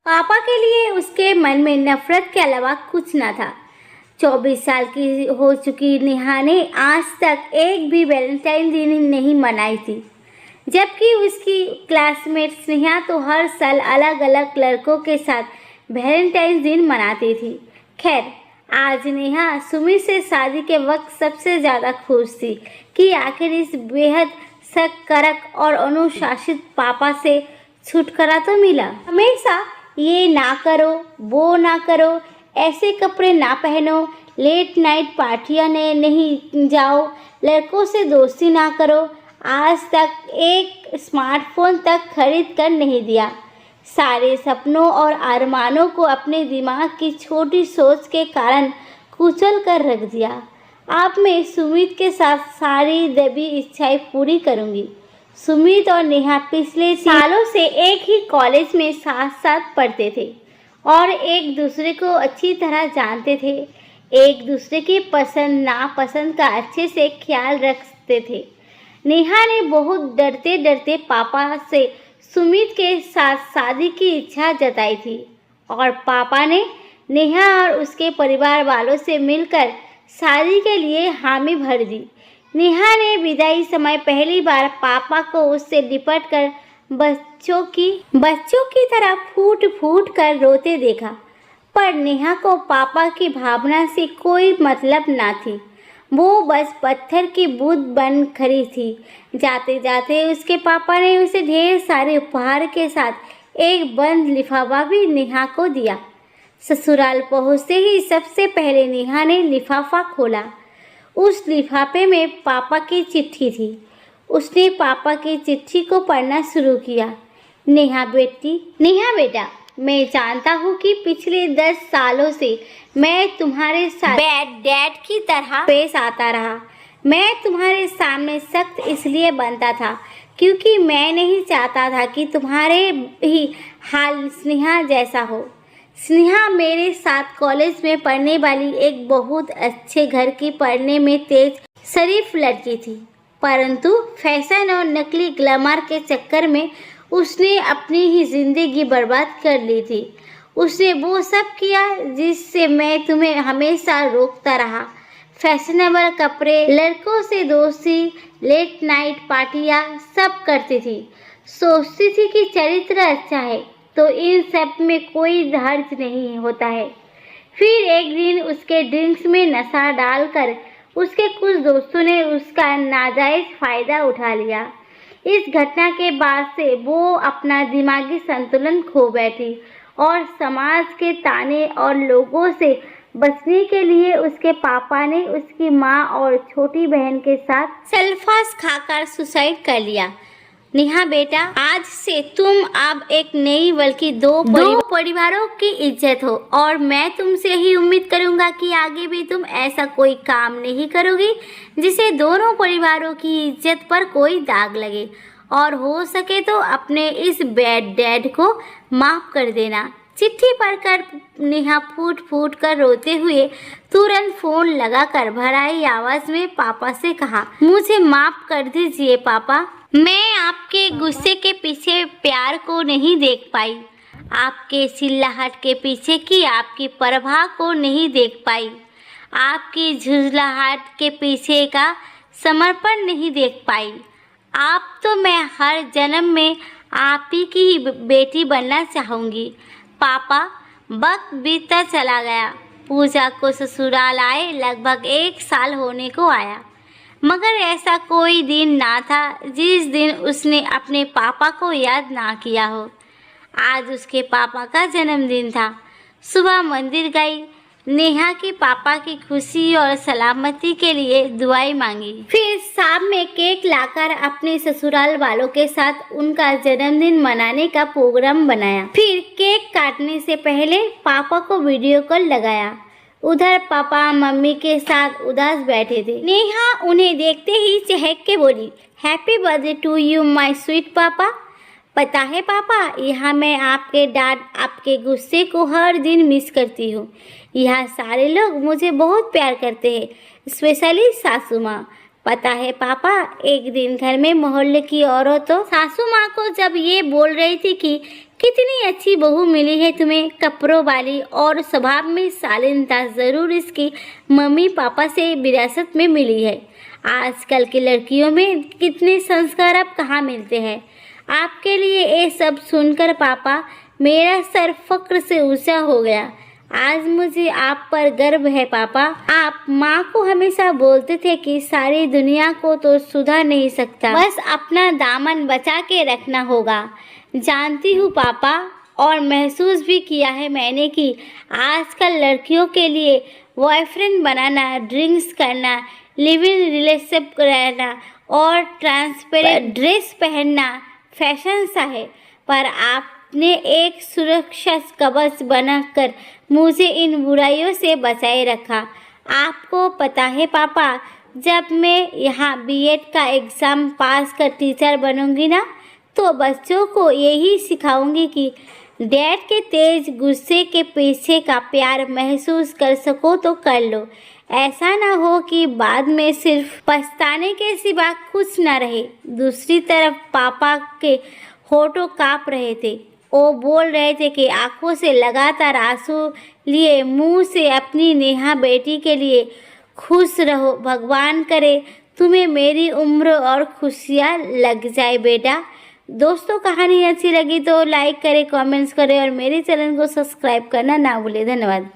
पापा के लिए उसके मन में नफरत के अलावा कुछ न था। 24 साल की हो चुकी नेहा ने आज तक एक भी वैलेंटाइन दिन नहीं मनाई थी, जबकि उसकी क्लासमेट स्नेहा तो हर साल अलग अलग लड़कों के साथ वैलेंटाइन दिन मनाती थी। खैर, आज नेहा सुमित से शादी के वक्त सबसे ज़्यादा खुश थी कि आखिर इस बेहद सख्त, कड़क और अनुशासित पापा से छुटकारा तो मिला। हमेशा ये ना करो, वो ना करो, ऐसे कपड़े ना पहनो, लेट नाइट पार्टियां ने नहीं जाओ, लड़कों से दोस्ती ना करो, आज तक एक स्मार्टफोन तक खरीद कर नहीं दिया। सारे सपनों और अरमानों को अपने दिमाग की छोटी सोच के कारण कुचल कर रख दिया। अब मैं सुमित के साथ सारी दबी इच्छाएं पूरी करूंगी। सुमित और नेहा पिछले सालों से एक ही कॉलेज में साथ साथ पढ़ते थे और एक दूसरे को अच्छी तरह जानते थे। एक दूसरे की पसंद नापसंद का अच्छे से ख्याल रखते थे। नेहा ने बहुत डरते डरते पापा से सुमित के साथ शादी की इच्छा जताई थी और पापा ने नेहा और उसके परिवार वालों से मिलकर शादी के लिए हामी भर दी। नेहा ने विदाई समय पहली बार पापा को उससे लिपट कर बच्चों की तरह फूट फूट कर रोते देखा, पर नेहा को पापा की भावना से कोई मतलब ना थी। वो बस पत्थर की बूंद बन खड़ी थी। जाते जाते उसके पापा ने उसे ढेर सारे उपहार के साथ एक बंद लिफाफा भी नेहा को दिया। ससुराल पहुंचते ही सबसे पहले नेहा ने लिफाफा खोला। उस लिफाफे में पापा की चिट्ठी थी। उसने पापा की चिट्ठी को पढ़ना शुरू किया। नेहा बेटा, मैं जानता हूँ कि पिछले 10 सालों से मैं तुम्हारे साथ बैड डैड की तरह पेश आता रहा। मैं तुम्हारे सामने सख्त इसलिए बनता था क्योंकि मैं नहीं चाहता था कि तुम्हारे ही हाल स्नेहा जैसा हो। स्नेहा मेरे साथ कॉलेज में पढ़ने वाली एक बहुत अच्छे घर की, पढ़ने में तेज शरीफ लड़की थी, परंतु फैशन और नकली ग्लैमर के चक्कर में उसने अपनी ही जिंदगी बर्बाद कर ली थी। उसने वो सब किया जिससे मैं तुम्हें हमेशा रोकता रहा। फैशनेबल कपड़े, लड़कों से दोस्ती, लेट नाइट पार्टियाँ सब करती थी। सोचती थी कि चरित्र अच्छा है तो इन सब में कोई हर्ज नहीं होता है। फिर एक दिन उसके ड्रिंक्स में नशा डालकर उसके कुछ दोस्तों ने उसका नाजायज फ़ायदा उठा लिया। इस घटना के बाद से वो अपना दिमागी संतुलन खो बैठी और समाज के ताने और लोगों से बचने के लिए उसके पापा ने उसकी माँ और छोटी बहन के साथ सल्फास खाकर सुसाइड कर लिया। नेहा बेटा, आज से तुम अब एक नहीं बल्कि दो परिवारों की इज्जत हो और मैं तुमसे ही उम्मीद करूंगा कि आगे भी तुम ऐसा कोई काम नहीं करोगी जिसे दोनों परिवारों की इज्जत पर कोई दाग लगे, और हो सके तो अपने इस बैड डैड को माफ़ कर देना। चिट्ठी पढ़कर नेहा फूट फूट कर रोते हुए तुरंत फ़ोन लगाकर भराई आवाज़ में पापा से कहा, मुझे माफ़ कर दीजिए पापा, मैं आपके गुस्से के पीछे प्यार को नहीं देख पाई, आपके चिल्लाहट के पीछे की आपकी परवाह को नहीं देख पाई, आपकी झुंझलाहट के पीछे का समर्पण नहीं देख पाई। आप तो मैं हर जन्म में आप ही की बेटी बनना चाहूँगी। पापा, वक्त बीतता चला गया। पूजा को ससुराल आए लगभग 1 साल होने को आया, मगर ऐसा कोई दिन ना था जिस दिन उसने अपने पापा को याद ना किया हो। आज उसके पापा का जन्मदिन था। सुबह मंदिर गई, नेहा के पापा की खुशी और सलामती के लिए दुआएं मांगी। फिर शाम में केक लाकर अपने ससुराल वालों के साथ उनका जन्मदिन मनाने का प्रोग्राम बनाया। फिर केक काटने से पहले पापा को वीडियो कॉल लगाया। उधर पापा मम्मी के साथ उदास बैठे थे। नेहा उन्हें देखते ही चहक के बोली, happy birthday to you my sweet papa. पता है पापा, यहाँ मैं आपके डांट, आपके गुस्से को हर दिन मिस करती हूँ। यहाँ सारे लोग मुझे बहुत प्यार करते हैं, स्पेशली सासू माँ। पता है पापा, एक दिन घर में मोहल्ले की औरतों सासू माँ को जब ये बोल रही थी कि कितनी अच्छी बहू मिली है तुम्हें, कपड़ों वाली और स्वभाव में शालीनता जरूर इसकी मम्मी पापा से विरासत में मिली है। आजकल की लड़कियों में कितने संस्कार अब कहाँ मिलते हैं। आपके लिए ये सब सुनकर पापा मेरा सर फक्र से ऊंचा हो गया। आज मुझे आप पर गर्व है पापा। आप माँ को हमेशा बोलते थे कि सारी दुनिया को तो सुधार नहीं सकता, बस अपना दामन बचा के रखना होगा। जानती हूँ पापा, और महसूस भी किया है मैंने कि आजकल लड़कियों के लिए बॉयफ्रेंड बनाना, ड्रिंक्स करना, लिव इन रिलेशनशिप रहना और ट्रांसपेरेंट ड्रेस पहनना फैशन सा है, पर आपने एक सुरक्षा कवच बनाकर मुझे इन बुराइयों से बचाए रखा। आपको पता है पापा, जब मैं यहाँ बीएड का एग्ज़ाम पास कर टीचर बनूंगी ना, तो बच्चों को यही सिखाऊंगी कि डैड के तेज गुस्से के पीछे का प्यार महसूस कर सको तो कर लो। ऐसा ना हो कि बाद में सिर्फ पछताने के सिवा कुछ ना रहे। दूसरी तरफ पापा के होठों काँप रहे थे। वो बोल रहे थे कि आंखों से लगातार आंसू लिए मुंह से अपनी नेहा बेटी के लिए खुश रहो, भगवान करे तुम्हें मेरी उम्र और खुशियाँ लग जाए बेटा। दोस्तों, कहानी अच्छी लगी तो लाइक करें, कमेंट्स करें और मेरे चैनल को सब्सक्राइब करना ना भूलें। धन्यवाद।